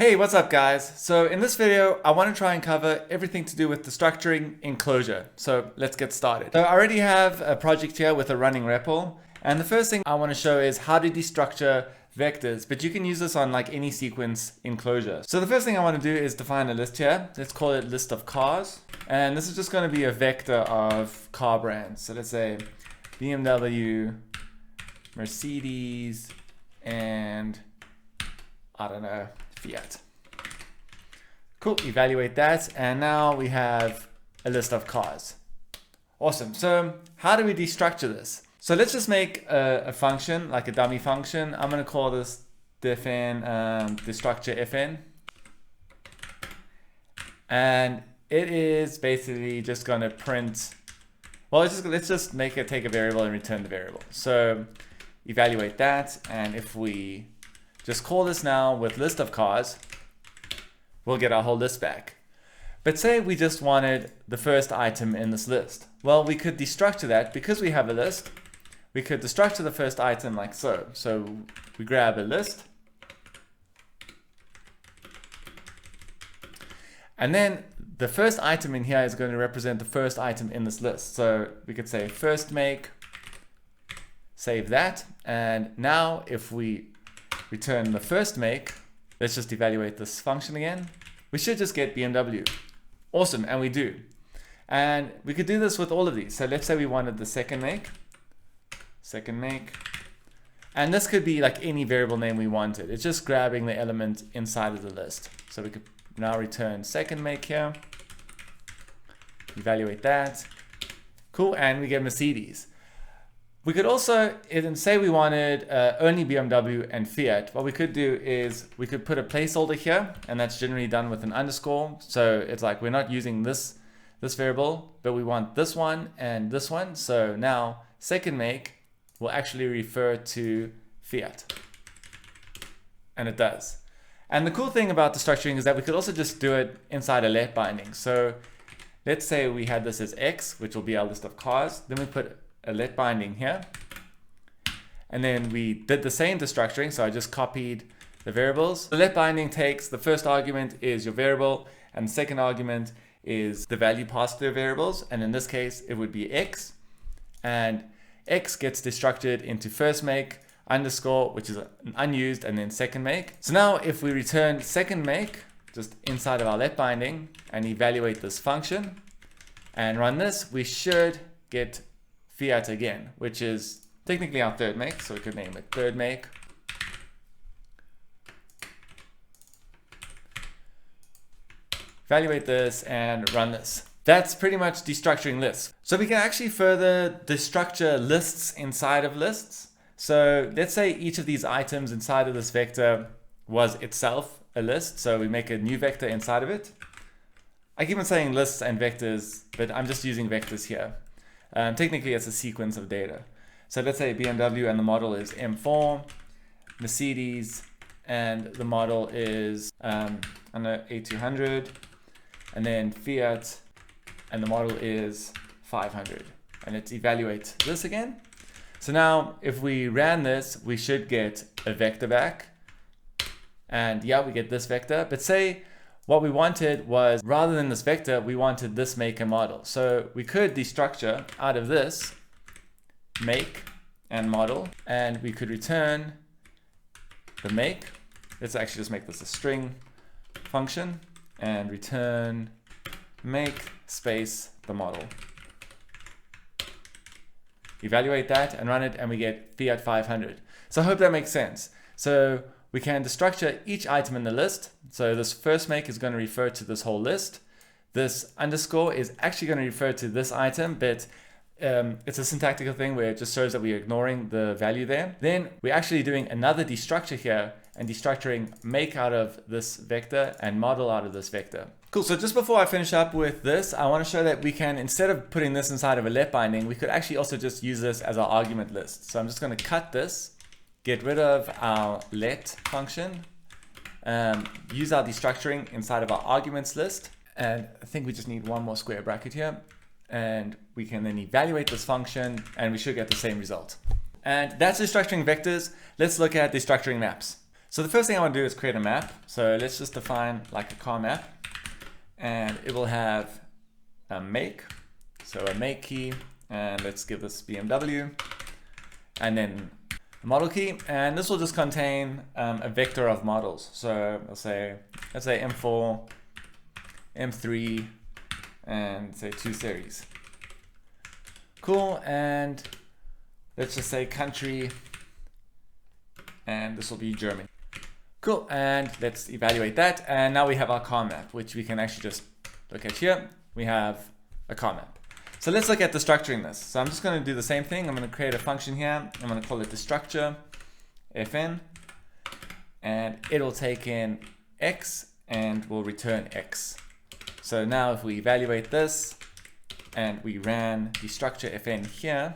Hey, what's up guys? So in this video, I want to try and cover everything to do with destructuring in Clojure. So let's get started. So I already have a project here with a running REPL. And the first thing I want to show is how to destructure vectors, but you can use this on like any sequence in Clojure. So the first thing I want to do is define a list here. Let's call it list of cars. And this is just going to be a vector of car brands. So let's say BMW, Mercedes, and I don't know, Fiat. Cool, evaluate that, and now we have a list of cars. Awesome, so how do we destructure this? So let's just make a function, like a dummy function. I'm gonna call this defn destructure fn. And it is basically just gonna print, well, let's just make it take a variable and return the variable. So evaluate that, and if we just call this now with list of cars, we'll get our whole list back. But say we just wanted the first item in this list. Well, we could destructure that because we have a list. We could destructure the first item like so. So we grab a list. And then the first item in here is going to represent the first item in this list. So we could say first make, save that. And now if we return the first make, let's just evaluate this function again. We should just get BMW. Awesome, and we do. And we could do this with all of these. So let's say we wanted the second make. And this could be like any variable name we wanted. It's just grabbing the element inside of the list. So we could now return second make here. Evaluate that. Cool, and we get Mercedes. We could also, say we wanted only BMW and Fiat, what we could do is we could put a placeholder here, and that's generally done with an underscore. So it's like we're not using this variable, but we want this one and this one. So now second make will actually refer to Fiat. And it does. And the cool thing about destructuring is that we could also just do it inside a let binding. So let's say we had this as X, which will be our list of cars. Then we put a let binding here, and then we did the same destructuring. So I just copied the variables. The let binding takes the first argument is your variable, and the second argument is the value passed to the variables, and in this case it would be X, and X gets destructured into first make underscore, which is unused, and then second make. So now if we return second make just inside of our let binding and evaluate this function and run this, we should get Fiat again, which is technically our third make, so we could name it third make. Evaluate this and run this. That's pretty much destructuring lists. So we can actually further destructure lists inside of lists. So let's say each of these items inside of this vector was itself a list. So we make a new vector inside of it. I keep on saying lists and vectors, but I'm just using vectors here. Technically, it's a sequence of data. So let's say BMW and the model is M4, Mercedes and the model is A200, and then Fiat and the model is 500. And let's evaluate this again. So now if we ran this, we should get a vector back. And yeah, we get this vector. But say what we wanted was, rather than this vector, we wanted this make and model. So we could destructure out of this make and model, and we could return the make. Let's actually just make this a string function and return make space the model. Evaluate that and run it, and we get Fiat 500. So I hope that makes sense. So we can destructure each item in the list. So this first make is going to refer to this whole list. This underscore is actually going to refer to this item, but it's a syntactical thing where it just shows that we're ignoring the value there. Then we're actually doing another destructure here and destructuring make out of this vector and model out of this vector. Cool, so just before I finish up with this, I want to show that we can, instead of putting this inside of a let binding, we could actually also just use this as our argument list. So I'm just going to cut this, get rid of our let function, use our destructuring inside of our arguments list, and I think we just need one more square bracket here, and we can then evaluate this function and we should get the same result. And that's destructuring vectors. Let's look at destructuring maps. So the first thing I want to do is create a map. So let's just define like a car map, and it will have a make, so a make key, and let's give this BMW, and then a model key, and this will just contain a vector of models. So let's say M4, M3, and say 2 series. Cool, and let's just say country, and this will be Germany. Cool, and let's evaluate that, and now we have our car map, which we can actually just look at here. We have a car map. So let's look at destructuring this. So I'm just going to do the same thing. I'm going to create a function here. I'm going to call it destructure fn, and it'll take in x and will return x. So now if we evaluate this and we ran destructure fn here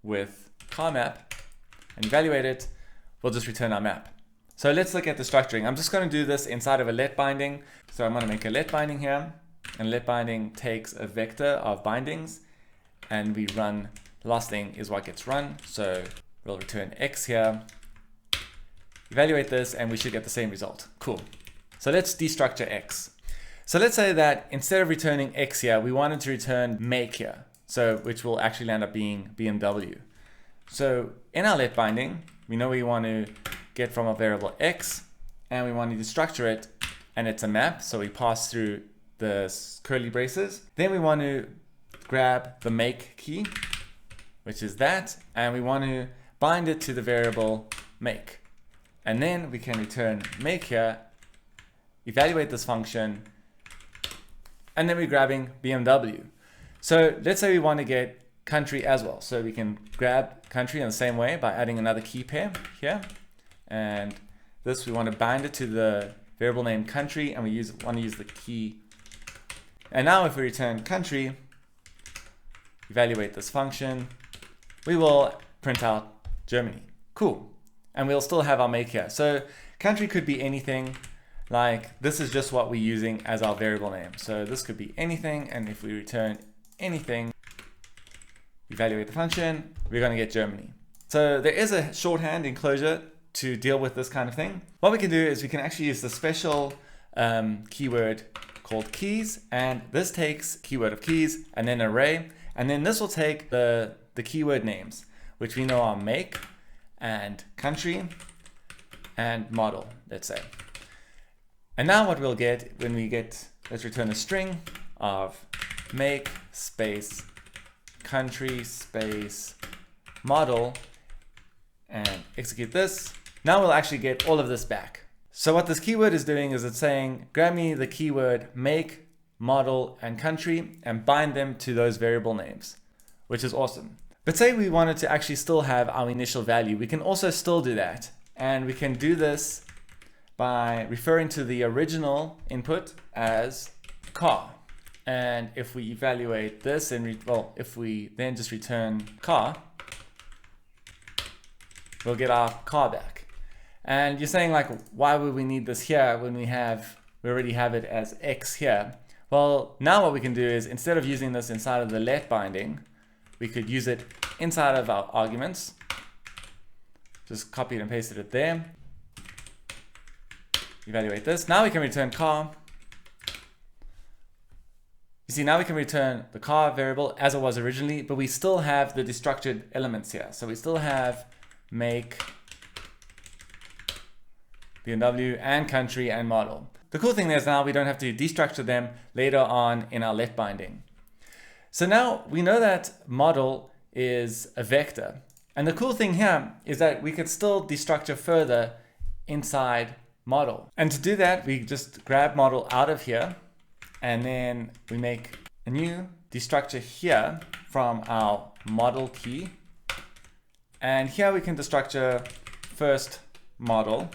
with car map and evaluate it, we'll just return our map. So let's look at destructuring. I'm just going to do this inside of a let binding. So I'm going to make a let binding here, and let binding takes a vector of bindings, and we run, the last thing is what gets run. So we'll return x here, evaluate this, and we should get the same result. Cool. So let's destructure x. So let's say that instead of returning x here, we wanted to return make here, so which will actually end up being BMW. So in our let binding, we know we want to get from a variable x, and we want to destructure it, and it's a map, so we pass through the curly braces. Then we want to grab the make key, which is that, and we want to bind it to the variable make. And then we can return make here, evaluate this function, and then we're grabbing BMW. So let's say we want to get country as well. So we can grab country in the same way by adding another key pair here. And this, we want to bind it to the variable name country, and we want to use the key. And now if we return country, evaluate this function, we will print out Germany. Cool. And we'll still have our make here. So country could be anything. Like this is just what we're using as our variable name. So this could be anything, and if we return anything, evaluate the function, we're going to get Germany. So there is a shorthand in Clojure to deal with this kind of thing. What we can do is we can actually use the special keyword called keys, and this takes keyword of keys and then array, and then this will take the keyword names, which we know are make and country and model, let's say. And now what we'll get when we get, let's return a string of make space country space model and execute this. Now we'll actually get all of this back. So what this keyword is doing is it's saying, grab me the keyword make, model, and country and bind them to those variable names, which is awesome. But say we wanted to actually still have our initial value, we can also still do that. And we can do this by referring to the original input as car. And if we evaluate this and if we then just return car, we'll get our car back. And you're saying like, why would we need this here when we already have it as X here? Well, now what we can do is instead of using this inside of the let binding, we could use it inside of our arguments. Just copied and pasted it there. Evaluate this. Now we can return car. You see, now we can return the car variable as it was originally, but we still have the destructured elements here. So we still have make, BMW, and country, and model. The cool thing is now we don't have to destructure them later on in our let binding. So now we know that model is a vector. And the cool thing here is that we could still destructure further inside model. And to do that, we just grab model out of here, and then we make a new destructure here from our model key. And here we can destructure first model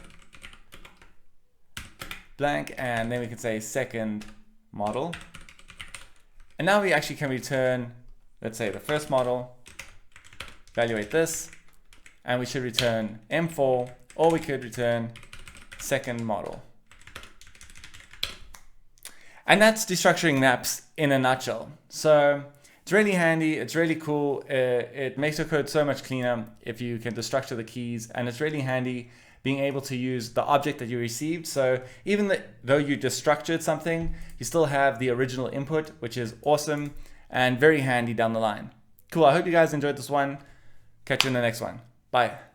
blank, and then we can say second model. And now we actually can return, let's say the first model, evaluate this, and we should return M4, or we could return second model. And that's destructuring maps in a nutshell. So it's really handy, it's really cool. It makes your code so much cleaner if you can destructure the keys, and it's really handy being able to use the object that you received. So even though you destructured something, you still have the original input, which is awesome and very handy down the line. Cool, I hope you guys enjoyed this one. Catch you in the next one. Bye.